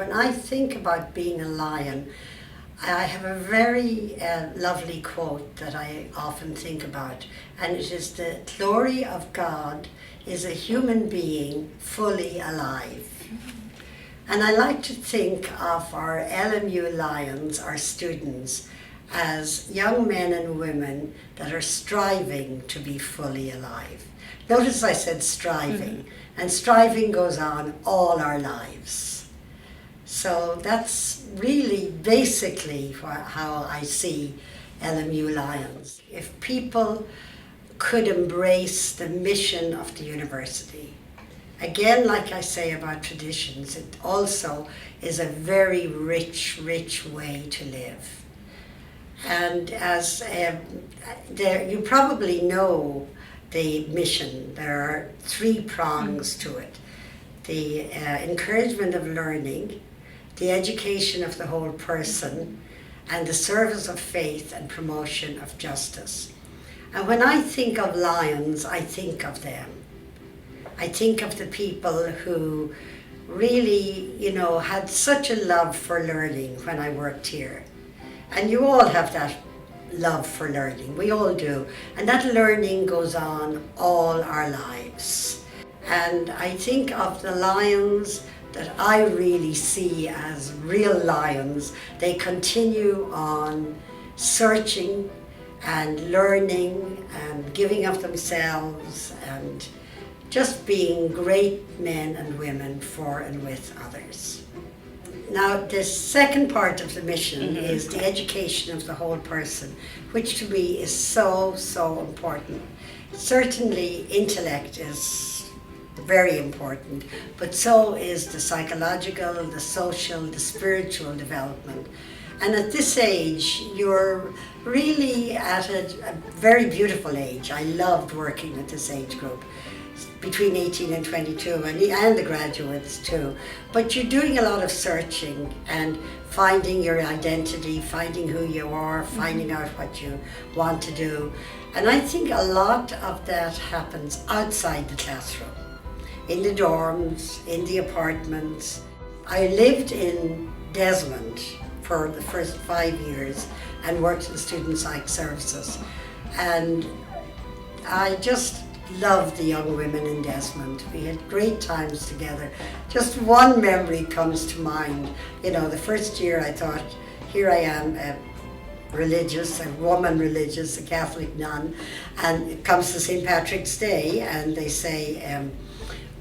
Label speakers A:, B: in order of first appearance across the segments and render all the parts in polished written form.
A: when I think about being a lion, I have a very lovely quote that I often think about, and it is: the glory of God is a human being fully alive. And I like to think of our LMU Lions, our students, as young men and women that are striving to be fully alive. Notice I said striving, and striving goes on all our lives. So that's really basically how I see LMU Lions. If people could embrace the mission of the university, again, like I say about traditions, it also is a very rich, rich way to live. And as you probably know the mission, there are 3 prongs to it: the encouragement of learning, the education of the whole person, and the service of faith and promotion of justice. And when I think of Lions, I think of them. I think of the people who really, had such a love for learning when I worked here. And you all have that love for learning. We all do. And that learning goes on all our lives. And I think of the Lions that I really see as real lions. They continue on searching and learning and giving of themselves and just being great men and women for and with others. Now, the second part of the mission is the education of the whole person, which to me is so, so important. Certainly, intellect is very important, but so is the psychological, the social, the spiritual development. And at this age, you're really at a very beautiful age. I loved working with this age group, between 18 and 22, and the graduates too. But you're doing a lot of searching and finding your identity, finding who you are, finding out what you want to do. And I think a lot of that happens outside the classroom, in the dorms, in the apartments. I lived in Desmond for the first 5 years and worked in student psych services. And I just loved the young women in Desmond. We had great times together. Just one memory comes to mind. The first year I thought, here I am, a woman religious, a Catholic nun, and it comes to St. Patrick's Day, and they say,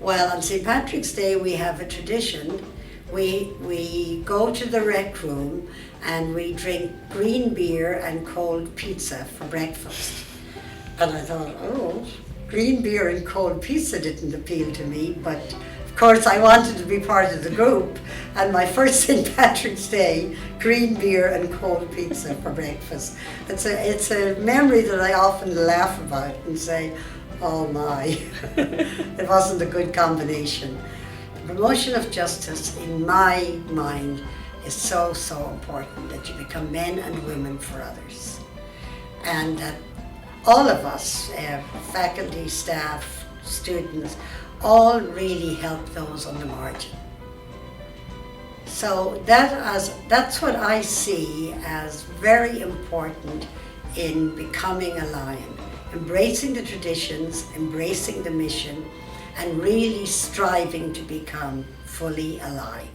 A: well, on St. Patrick's Day we have a tradition. We go to the rec room and we drink green beer and cold pizza for breakfast. And I thought, oh, green beer and cold pizza didn't appeal to me, but of course I wanted to be part of the group. And my first St. Patrick's Day, green beer and cold pizza for breakfast. It's a memory that I often laugh about and say, oh my, it wasn't a good combination. The promotion of justice, in my mind, is so, so important, that you become men and women for others. And that all of us, faculty, staff, students, all really help those on the margin. So that's what I see as very important in becoming a lion. Embracing the traditions, embracing the mission, and really striving to become fully alive.